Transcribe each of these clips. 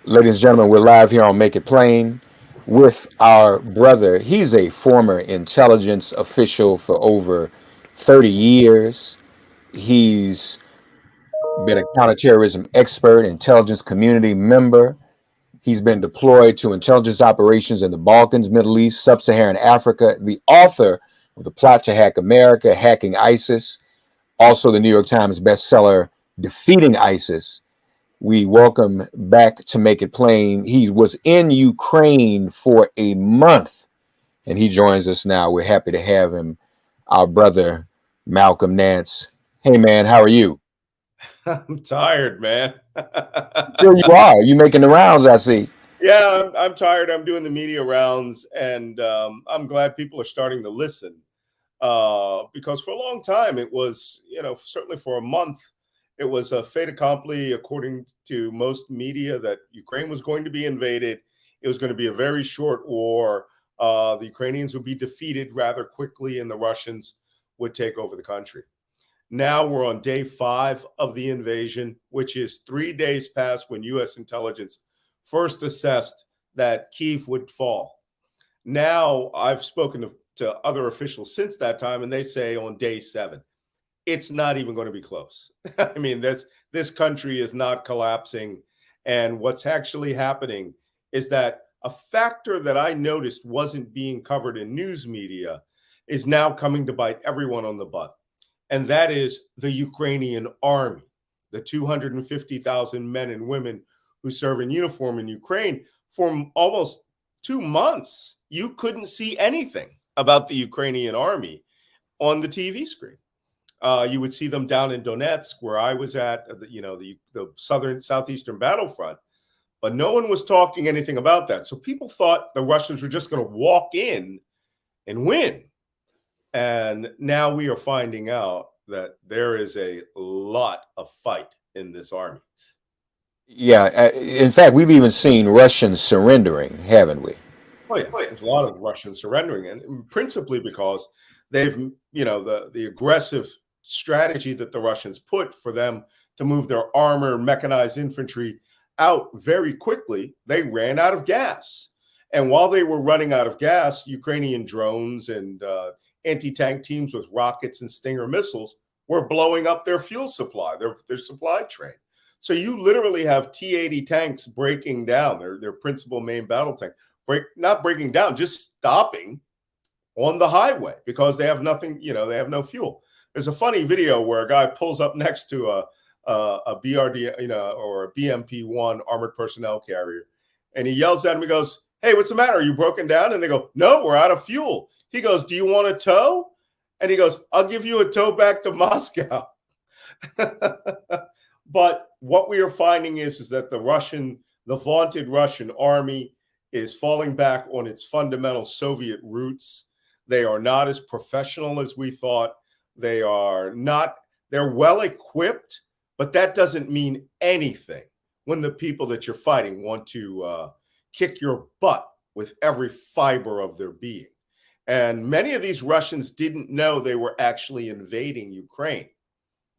Ladies and gentlemen, we're live here on Make It Plain with our brother. He's a former intelligence official for over 30 years. He's been a counterterrorism expert, intelligence community member. He's been deployed to intelligence operations in the Balkans, Middle East, Sub-Saharan Africa, the author of The Plot to Hack America, Hacking ISIS, also the New York Times bestseller, Defeating ISIS. We welcome back to Make It Plain. He was in Ukraine for a month and he joins us now. We're happy to have him, our brother, Malcolm Nance. Hey, man, how are you? I'm tired, man. Sure you are. You making the rounds, I see. Yeah, I'm tired. I'm doing the media rounds, and I'm glad people are starting to listen because for a long time it was, certainly for a month, it was a fait accompli, according to most media, that Ukraine was going to be invaded. It was going to be a very short war. The Ukrainians would be defeated rather quickly, and the Russians would take over the country. Now we're on day 5 of the invasion, which is 3 days past when U.S. intelligence first assessed that Kiev would fall. Now I've spoken to other officials since that time, and they say on day 7, it's not even going to be close. I mean, this country is not collapsing. And what's actually happening is that a factor that I noticed wasn't being covered in news media is now coming to bite everyone on the butt. And that is the Ukrainian Army, the 250,000 men and women who serve in uniform in Ukraine. For almost 2 months, you couldn't see anything about the Ukrainian Army on the TV screen. You would see them down in Donetsk, where I was at, the southeastern battlefront, but no one was talking anything about that. So people thought the Russians were just going to walk in and win. And now we are finding out that there is a lot of fight in this army. Yeah, in fact, we've even seen Russians surrendering, haven't we? Oh, yeah, there's a lot of Russians surrendering, and principally because they've, the aggressive strategy that the Russians put for them to move their armor, mechanized infantry out very quickly, they ran out of gas. And while they were running out of gas, Ukrainian drones and anti-tank teams with rockets and Stinger missiles were blowing up their fuel supply, their supply train. So you literally have T-80 tanks breaking down, their principal main battle tank, not breaking down, just stopping on the highway because they have nothing, they have no fuel. There's a funny video where a guy pulls up next to a BRD, or a BMP-1 armored personnel carrier, and he yells at him, he goes, "Hey, what's the matter? Are you broken down?" And they go, "No, we're out of fuel." He goes, "Do you want a tow?" And he goes, "I'll give you a tow back to Moscow." But what we are finding is that the vaunted Russian army is falling back on its fundamental Soviet roots. They are not as professional as we thought. They're well equipped, but that doesn't mean anything when the people that you're fighting want to kick your butt with every fiber of their being. And many of these Russians didn't know they were actually invading Ukraine.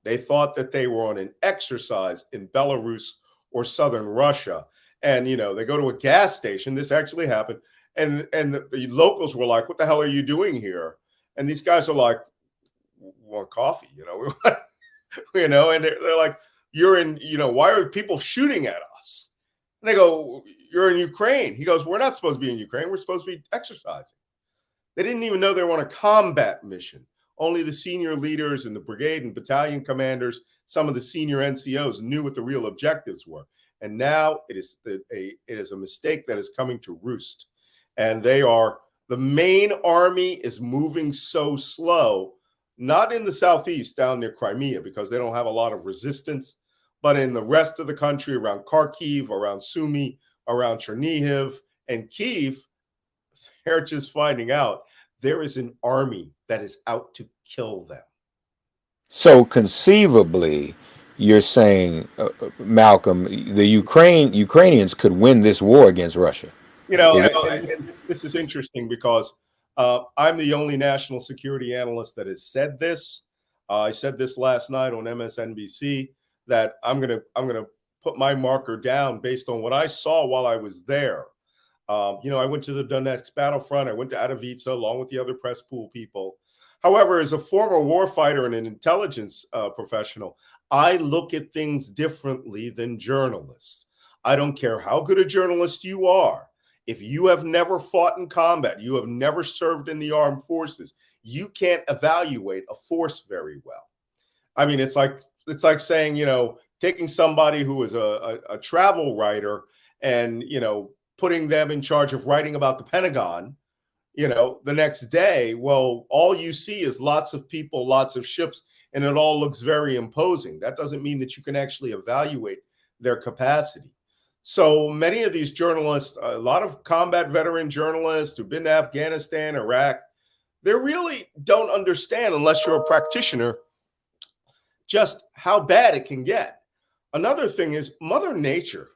They thought that they were on an exercise in Belarus or southern Russia. And, they go to a gas station. This actually happened. And the locals were like, "What the hell are you doing here?" And these guys are like, "Want coffee?" And they're like, "You're in, why are people shooting at us?" And they go, "You're in Ukraine." He goes, "We're not supposed to be in Ukraine. We're supposed to be exercising." They didn't even know they were on a combat mission. Only the senior leaders and the brigade and battalion commanders, some of the senior NCOs knew what the real objectives were. And now it is a mistake that is coming to roost. And the main army is moving so slow, not in the southeast down near Crimea, because they don't have a lot of resistance, but in the rest of the country around Kharkiv, around Sumy, around Chernihiv and Kiev. They're just finding out there is an army that is out to kill them. So conceivably, you're saying, Malcolm, the Ukrainians could win this war against Russia. This is interesting because I'm the only national security analyst that has said this. I said this last night on MSNBC that I'm gonna put my marker down based on what I saw while I was there. I went to the Donetsk battlefront. I went to Atovice along with the other press pool people. However, as a former warfighter and an intelligence professional, I look at things differently than journalists. I don't care how good a journalist you are. If you have never fought in combat, you have never served in the armed forces, you can't evaluate a force very well. I mean, it's like saying, taking somebody who is a travel writer and, putting them in charge of writing about the Pentagon, the next day. Well, all you see is lots of people, lots of ships, and it all looks very imposing. That doesn't mean that you can actually evaluate their capacity. So many of these journalists, a lot of combat veteran journalists who've been to Afghanistan, Iraq, they really don't understand, unless you're a practitioner, just how bad it can get. Another thing is Mother Nature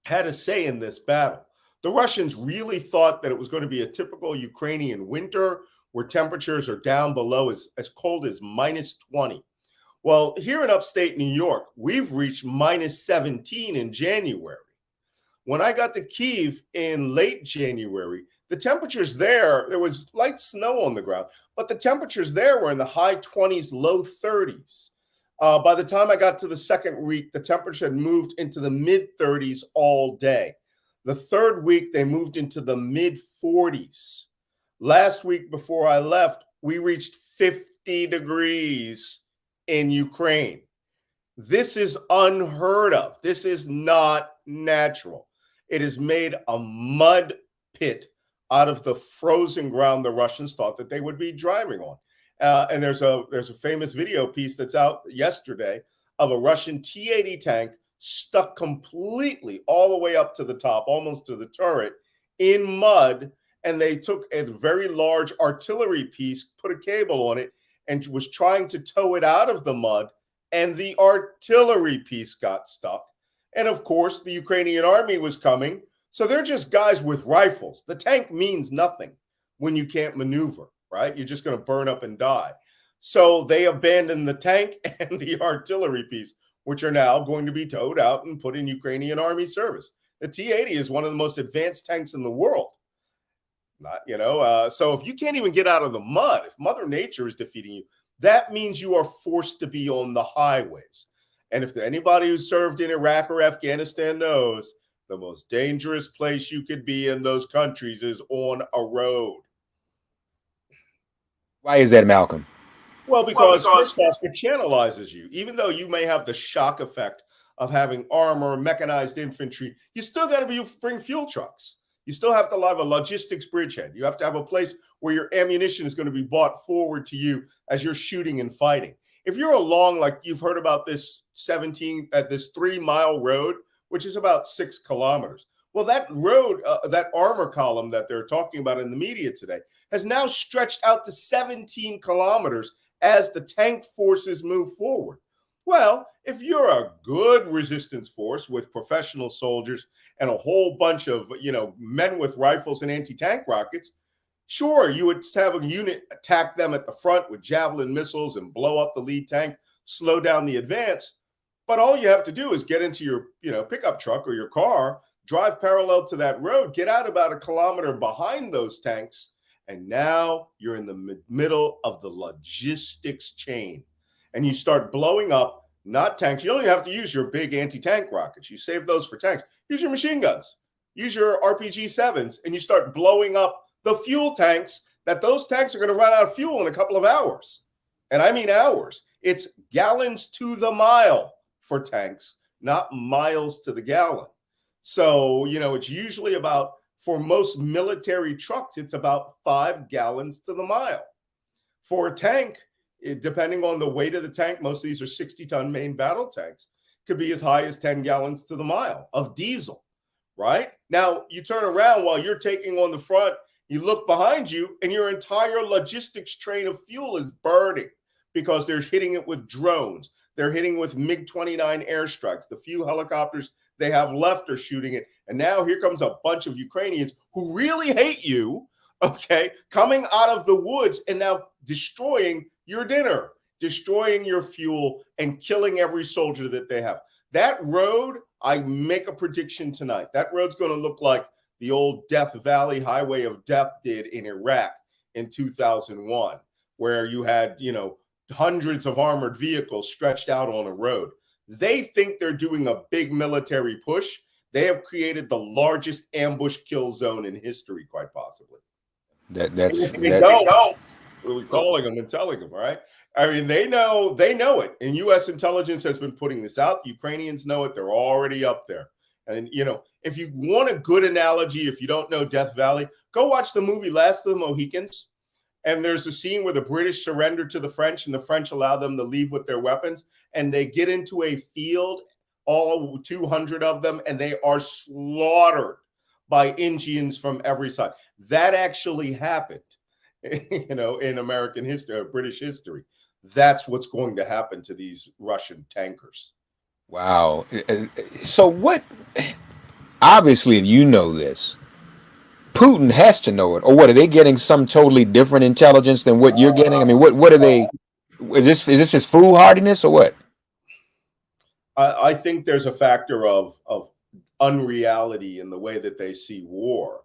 had a say in this battle. The Russians really thought that it was going to be a typical Ukrainian winter where temperatures are down below as cold as -20. Well, here in upstate New York, we've reached -17 in January. When I got to Kiev in late January, the temperatures there was light snow on the ground, but the temperatures there were in the high 20s, low 30s. By the time I got to the second week, the temperature had moved into the mid 30s all day. The third week, they moved into the mid 40s. Last week before I left, we reached 50 degrees in Ukraine. This is unheard of. This is not natural. It has made a mud pit out of the frozen ground the Russians thought that they would be driving on. And there's a famous video piece that's out yesterday of a Russian T-80 tank stuck completely all the way up to the top, almost to the turret, in mud. And they took a very large artillery piece, put a cable on it, and was trying to tow it out of the mud. And the artillery piece got stuck. And of course, the Ukrainian army was coming. So they're just guys with rifles. The tank means nothing when you can't maneuver, right? You're just going to burn up and die. So they abandoned the tank and the artillery piece, which are now going to be towed out and put in Ukrainian army service. The T-80 is one of the most advanced tanks in the world. So if you can't even get out of the mud, if Mother Nature is defeating you, that means you are forced to be on the highways. And if anybody who served in Iraq or Afghanistan knows, the most dangerous place you could be in those countries is on a road. Why is that, Malcolm? Well, because first off, it channelizes you. Even though you may have the shock effect of having armor, mechanized infantry, you still got to bring fuel trucks. You still have to have a logistics bridgehead. You have to have a place where your ammunition is going to be brought forward to you as you're shooting and fighting. If you're along, like you've heard about this 3-mile road, which is about 6 kilometers. Well, that road, that armor column that they're talking about in the media today, has now stretched out to 17 kilometers as the tank forces move forward. Well, if you're a good resistance force with professional soldiers and a whole bunch of, men with rifles and anti-tank rockets, sure, you would have a unit attack them at the front with javelin missiles and blow up the lead tank, slow down the advance. But all you have to do is get into your, pickup truck or your car, drive parallel to that road, get out about 1 kilometer behind those tanks, and now you're in the middle of the logistics chain. And you start blowing up, not tanks. You don't even have to use your big anti-tank rockets. You save those for tanks. Use your machine guns. Use your RPG-7s, and you start blowing up the fuel tanks that those tanks are going to run out of fuel in a couple of hours. And I mean hours. It's gallons to the mile for tanks, not miles to the gallon. So, it's usually about, for most military trucks, it's about 5 gallons to the mile. For a tank, depending on the weight of the tank, most of these are 60-ton main battle tanks, could be as high as 10 gallons to the mile of diesel, right? Now, you turn around while you're taking on the front, you look behind you, and your entire logistics train of fuel is burning because they're hitting it with drones. They're hitting with MiG-29 airstrikes. The few helicopters they have left are shooting it. And now here comes a bunch of Ukrainians who really hate you, coming out of the woods and now destroying your dinner, destroying your fuel, and killing every soldier that they have. That road, I make a prediction tonight. That road's going to look like the old Death Valley Highway of Death did in Iraq in 2001, where you had, hundreds of armored vehicles stretched out on a road. They think they're doing a big military push. They have created the largest ambush kill zone in history, quite possibly. They don't. We're calling them and telling them, right? I mean, they know it. And U.S. intelligence has been putting this out. The Ukrainians know it. They're already up there. And, if you want a good analogy, if you don't know Death Valley, go watch the movie Last of the Mohicans. And there's a scene where the British surrender to the French and the French allow them to leave with their weapons. And they get into a field, all 200 of them, and they are slaughtered by Indians from every side. That actually happened, in American history, or British history. That's what's going to happen to these Russian tankers. Wow. So what, obviously, if you know this, Putin has to know it. Or what, are they getting some totally different intelligence than what you're getting? I mean, what are they, is this just foolhardiness or what? I think there's a factor of unreality in the way that they see war.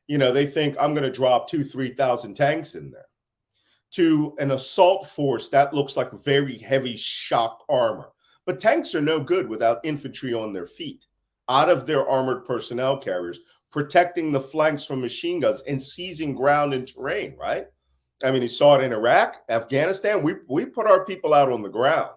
They think I'm going to drop 2,000-3,000 tanks in there. To an assault force, that looks like very heavy shock armor. But tanks are no good without infantry on their feet, out of their armored personnel carriers, protecting the flanks from machine guns and seizing ground and terrain, right? I mean, you saw it in Iraq, Afghanistan. We put our people out on the ground.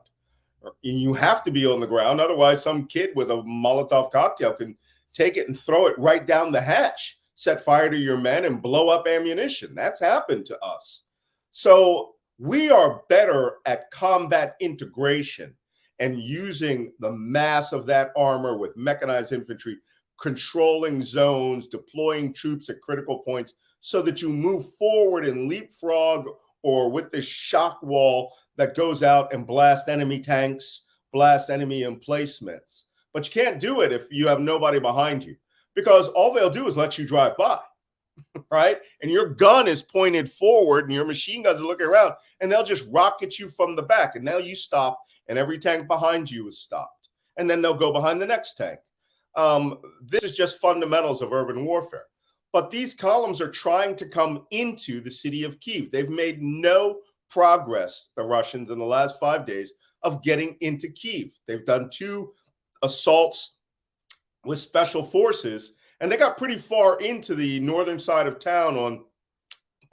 You have to be on the ground. Otherwise, some kid with a Molotov cocktail can take it and throw it right down the hatch, set fire to your men and blow up ammunition. That's happened to us. So we are better at combat integration and using the mass of that armor with mechanized infantry, controlling zones, deploying troops at critical points so that you move forward and leapfrog, or with this shock wall that goes out and blast enemy tanks, blast enemy emplacements. But you can't do it if you have nobody behind you, because all they'll do is let you drive by, right? And your gun is pointed forward and your machine guns are looking around, and they'll just rocket you from the back. And now you stop and every tank behind you is stopped. And then they'll go behind the next tank. This is just fundamentals of urban warfare. But these columns are trying to come into the city of Kiev. They've made no progress, the Russians, in the last 5 days of getting into Kiev. They've done 2 assaults with special forces, and they got pretty far into the northern side of town on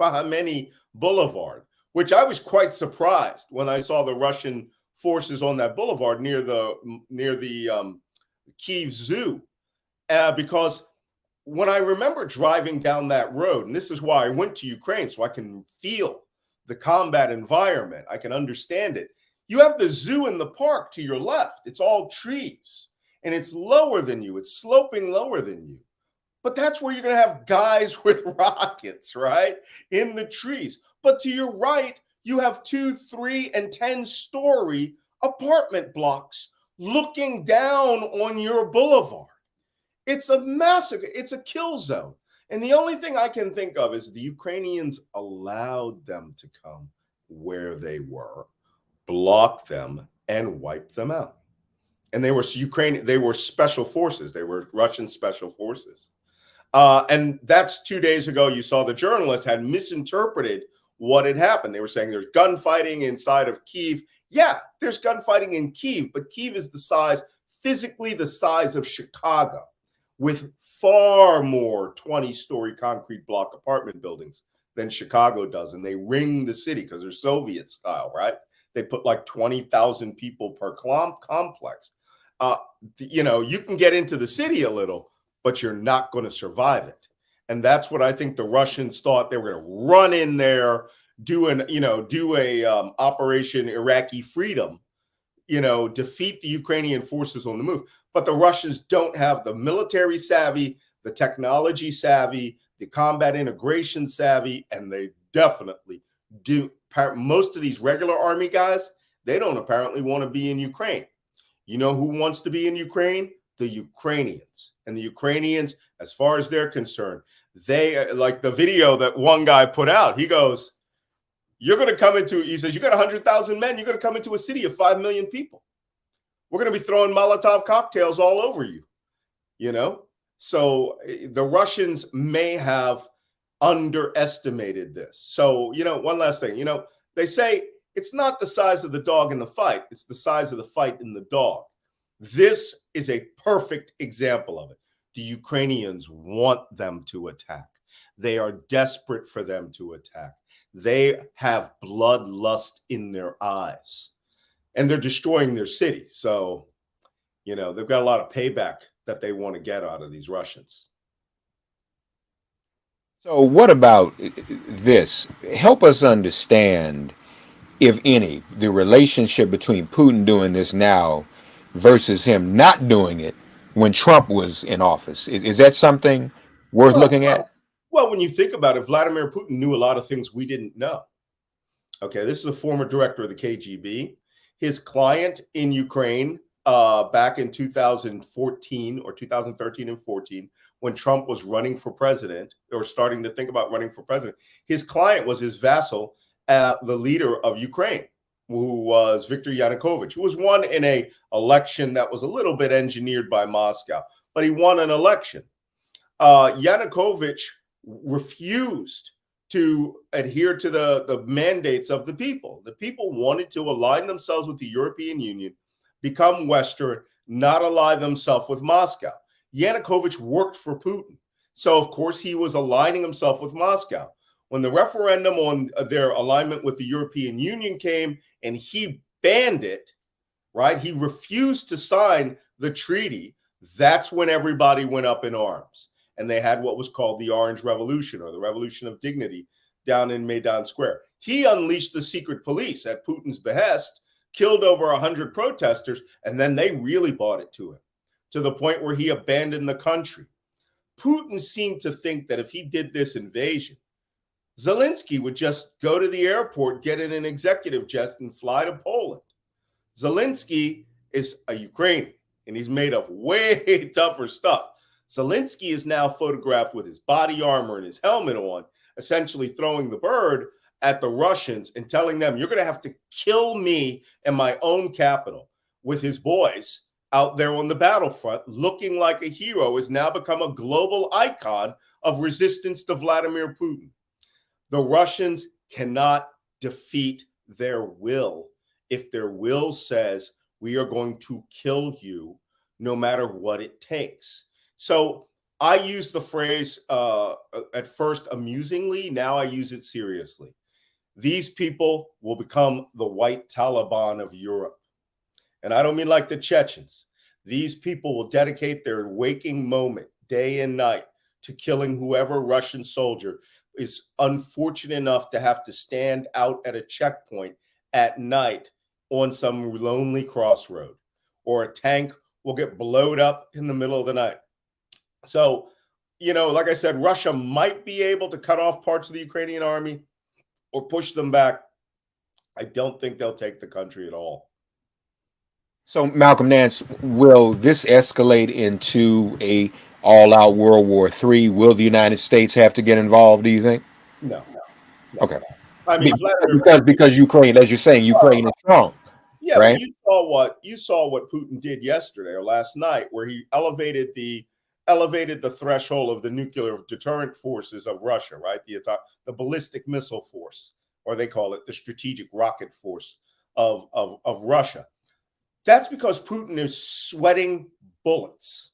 Bahameni Boulevard, which I was quite surprised when I saw the Russian forces on that boulevard near the Kiev Zoo, because when I remember driving down that road, and this is why I went to Ukraine, so I can feel the combat environment, I can understand it. You have the zoo in the park to your left. It's all trees, and it's lower than you. It's sloping lower than you. But that's where you're going to have guys with rockets, right, in the trees. But to your right, you have 2, 3, and 10-story apartment blocks looking down on your boulevard. It's a massacre. It's a kill zone. And the only thing I can think of is the Ukrainians allowed them to come where they were, blocked them, and wiped them out. And they were special forces. They were Russian special forces. And that's 2 days ago. You saw the journalists had misinterpreted what had happened. They were saying there's gunfighting inside of Kiev. Yeah, there's gunfighting in Kiev, but Kiev is physically the size of Chicago, with far more 20-story concrete block apartment buildings than Chicago does. And they ring the city because they're Soviet style, right? They put like 20,000 people per complex. You can get into the city a little, but you're not going to survive it. And that's what I think the Russians thought. They were going to run in there, do a Operation Iraqi Freedom, defeat the Ukrainian forces on the move. But the Russians don't have the military savvy, the technology savvy, the combat integration savvy, and they definitely do. Most of these regular army guys, they don't apparently want to be in Ukraine. You know who wants to be in Ukraine? The Ukrainians. And the Ukrainians, as far as they're concerned, they, like the video that one guy put out, he goes, he says, you got 100,000 men, you're going to come into a city of 5 million people. we're going to be throwing Molotov cocktails all over you, you know? So the Russians may have underestimated this. So, one last thing, they say it's not the size of the dog in the fight, it's the size of the fight in the dog. This is a perfect example of it. The Ukrainians want them to attack. They are desperate for them to attack. They have bloodlust in their eyes, and they're destroying their city. So, they've got a lot of payback that they want to get out of these Russians. So, what about this? Help us understand, if any, the relationship between Putin doing this now versus him not doing it when Trump was in office. Is that something worth Well, looking at? well, when you think about it, Vladimir Putin knew a lot of things we didn't know. Okay, this is a former director of the KGB. His client in Ukraine back in 2014 or 2013 and 14, when Trump was running for president or starting to think about running for president, his client was his vassal, the leader of Ukraine, who was Viktor Yanukovych, who was won in an election that was a little bit engineered by Moscow, but he won an election. Yanukovych refused to adhere to the mandates of the people. The people wanted to align themselves with the European Union, become Western, not ally themselves with Moscow. Yanukovych worked for Putin. So, of course, he was aligning himself with Moscow. When the referendum on their alignment with the European Union came and he banned it, right? He refused to sign the treaty. That's when everybody went up in arms. And they had what was called the Orange Revolution, or the Revolution of Dignity, down in Maidan Square. He unleashed the secret police at Putin's behest, killed over 100 protesters, and then they really bought it to him, to the point where he abandoned the country. Putin seemed to think that if he did this invasion, Zelensky would just go to the airport, get in an executive jet, and fly to Poland. Zelensky is a Ukrainian, and he's made of way tougher stuff. Zelensky is now photographed with his body armor and his helmet on, essentially throwing the bird at the Russians and telling them, you're going to have to kill me in my own capital. With his boys out there on the battlefront, looking like a hero, has now become a global icon of resistance to Vladimir Putin. The Russians cannot defeat their will if their will says we are going to kill you no matter what it takes. So I use the phrase at first amusingly. Now I use it seriously. These people will become the white Taliban of Europe. And I don't mean like the Chechens. These people will dedicate their waking moment, day and night, to killing whoever Russian soldier is unfortunate enough to have to stand out at a checkpoint at night on some lonely crossroad, or a tank will get blowed up in the middle of the night. So, like I said, Russia might be able to cut off parts of the Ukrainian army or push them back. I don't think they'll take the country at all. So, Malcolm Nance, will this escalate into a all-out World War III? Will the United States have to get involved, do you think? No. Okay. I mean, because Ukraine, as you're saying, Ukraine is strong. Yeah, right? but you saw what Putin did yesterday or last night, where he elevated the threshold of the nuclear deterrent forces of Russia, right? The ballistic missile force, or they call it the strategic rocket force of Russia. That's because Putin is sweating bullets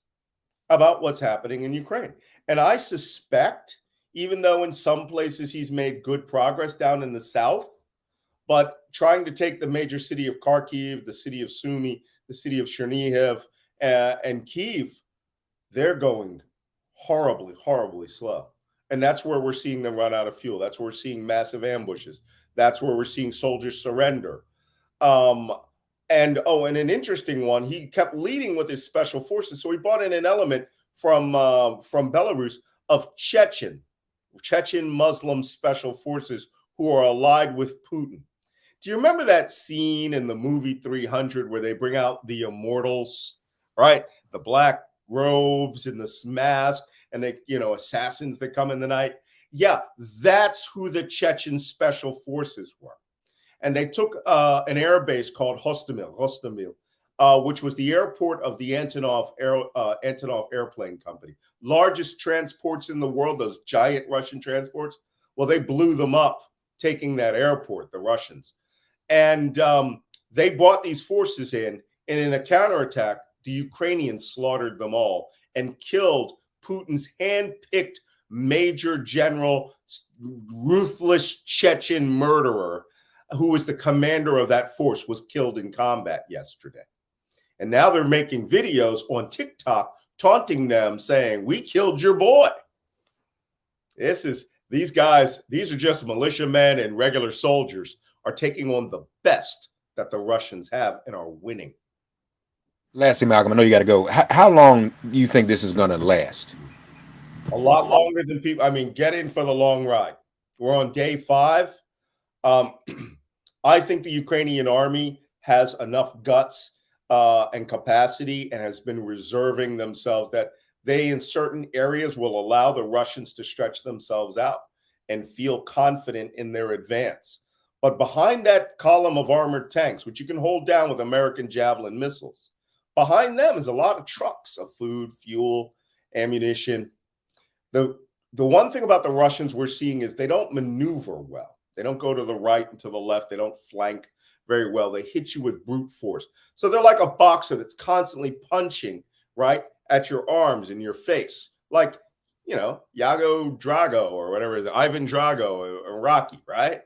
about what's happening in Ukraine. And I suspect, even though in some places he's made good progress down in the south, but trying to take the major city of Kharkiv, the city of Sumy, the city of Chernihiv, and Kiev, they're going horribly, horribly slow. And that's where we're seeing them run out of fuel. That's where we're seeing massive ambushes. That's where we're seeing soldiers surrender. And an interesting one, he kept leading with his special forces. So he brought in an element from Belarus of Chechen Muslim special forces who are allied with Putin. Do you remember that scene in the movie 300 where they bring out the immortals, right? The black robes and the mask, and they, assassins that come in the night. Yeah, that's who the Chechen special forces were. And they took an air base called Hostomel, which was the airport of the Antonov Airplane Company. Largest transports in the world, those giant Russian transports. Well, they blew them up, taking that airport, the Russians. And they brought these forces in, and in a counterattack, the Ukrainians slaughtered them all and killed Putin's hand-picked major general, ruthless Chechen murderer, who was the commander of that force, was killed in combat yesterday. And now they're making videos on TikTok taunting them, saying, "We killed your boy." These guys, these are just militiamen and regular soldiers, are taking on the best that the Russians have and are winning. Lastly, Malcolm, I know you got to go. How long do you think this is going to last? A lot longer than people. I mean, get in for the long ride. We're on day 5. I think the Ukrainian army has enough guts and capacity and has been reserving themselves that they, in certain areas, will allow the Russians to stretch themselves out and feel confident in their advance. But behind that column of armored tanks, which you can hold down with American Javelin missiles, behind them is a lot of trucks of food, fuel, ammunition. The one thing about the Russians we're seeing is they don't maneuver well. They don't go to the right and to the left. They don't flank very well. They hit you with brute force. So they're like a boxer that's constantly punching, right, at your arms and your face. Like, you know, Yago Drago or whatever it is, Ivan Drago or Rocky, right?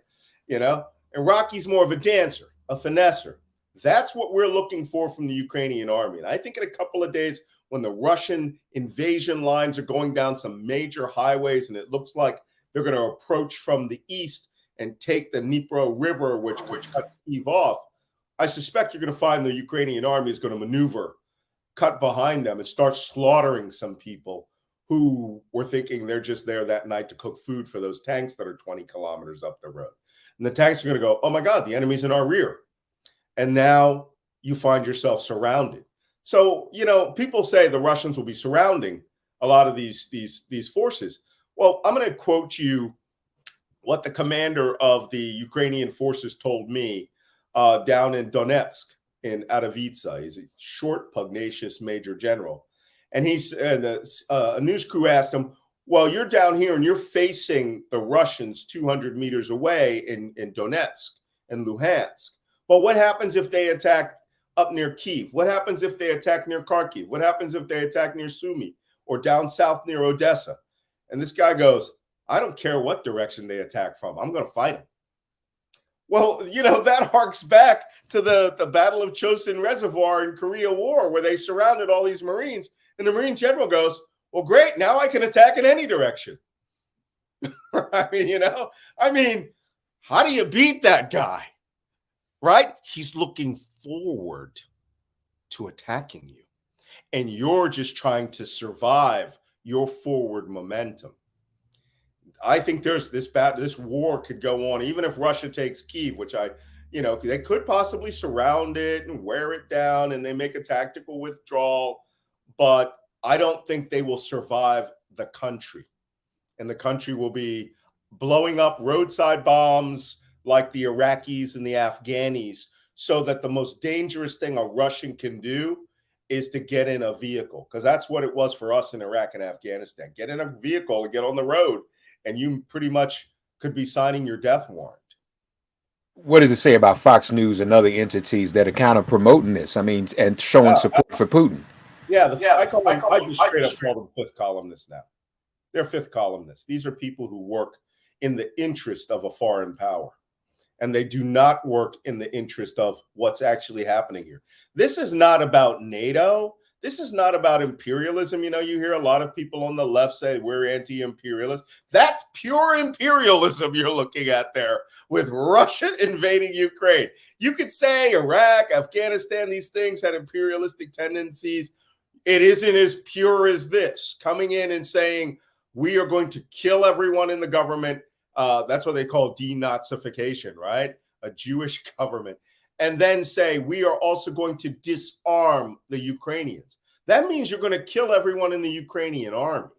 You know, and Rocky's more of a dancer, a finesser. That's what we're looking for from the Ukrainian army. And I think in a couple of days, when the Russian invasion lines are going down some major highways and it looks like they're going to approach from the east and take the Dnipro River, which cut Kiev off, I suspect you're going to find the Ukrainian army is going to maneuver, cut behind them, and start slaughtering some people who were thinking they're just there that night to cook food for those tanks that are 20 kilometers up the road. And the tanks are going to go, "Oh my God, the enemy's in our rear." And now you find yourself surrounded. So, you know, people say the Russians will be surrounding a lot of these forces. Well, I'm going to quote you what the commander of the Ukrainian forces told me down in Donetsk in Adovitsa. He's a short, pugnacious major general. And a news crew asked him, "Well, you're down here and you're facing the Russians 200 meters away in Donetsk and Luhansk. But what happens if they attack up near Kiev? What happens if they attack near Kharkiv? What happens if they attack near Sumy or down south near Odessa?" And this guy goes, "I don't care what direction they attack from. I'm going to fight them." Well, you know, that harks back to the Battle of Chosin Reservoir in Korea War, where they surrounded all these Marines. And the Marine general goes, "Well, great. Now I can attack in any direction." I mean, how do you beat that guy? Right? He's looking forward to attacking you. And you're just trying to survive your forward momentum. I think there's this war could go on, even if Russia takes Kiev, which they could possibly surround it and wear it down and they make a tactical withdrawal. But I don't think they will survive the country. And the country will be blowing up roadside bombs like the Iraqis and the Afghanis, so that the most dangerous thing a Russian can do is to get in a vehicle, because that's what it was for us in Iraq and Afghanistan. Get in a vehicle and get on the road, and you pretty much could be signing your death warrant. What does it say about Fox News and other entities that are kind of promoting this? I mean, and showing support for Putin? Yeah, I just straight up call them fifth columnists now. They're fifth columnists. These are people who work in the interest of a foreign power. And they do not work in the interest of what's actually happening here. This is not about NATO. This is not about imperialism. You know, you hear a lot of people on the left say we're anti-imperialist. That's pure imperialism you're looking at there with Russia invading Ukraine. You could say Iraq, Afghanistan, these things had imperialistic tendencies. It isn't as pure as this, coming in and saying we are going to kill everyone in the government. That's what they call denazification, right? A Jewish government. And then say, we are also going to disarm the Ukrainians. That means you're going to kill everyone in the Ukrainian army.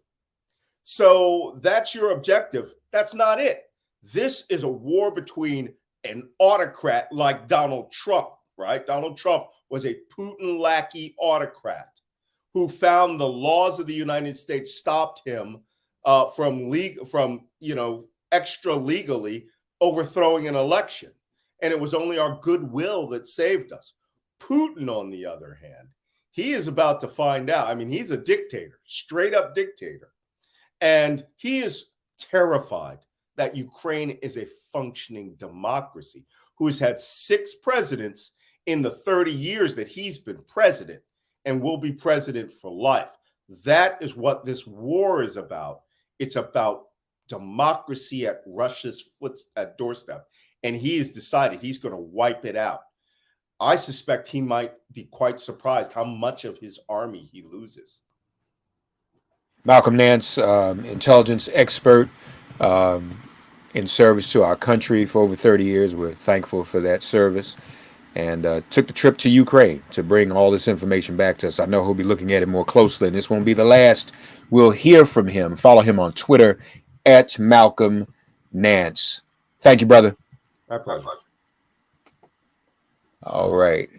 So that's your objective. That's not it. This is a war between an autocrat like Donald Trump, right? Donald Trump was a Putin lackey autocrat who found the laws of the United States stopped him from extra legally overthrowing an election. And it was only our goodwill that saved us. Putin, on the other hand, he is about to find out. I mean, he's a dictator, straight up dictator. And he is terrified that Ukraine is a functioning democracy, who has had 6 presidents in the 30 years that he's been president and will be president for life. That is what this war is about. It's about democracy at Russia's doorstep. And he has decided he's going to wipe it out. I suspect he might be quite surprised how much of his army he loses. Malcolm Nance, intelligence expert in service to our country for over 30 years. We're thankful for that service, and took the trip to Ukraine to bring all this information back to us. I know he'll be looking at it more closely, and this won't be the last we'll hear from him. Follow him on Twitter at Malcolm Nance. Thank you, brother. My pleasure. All right.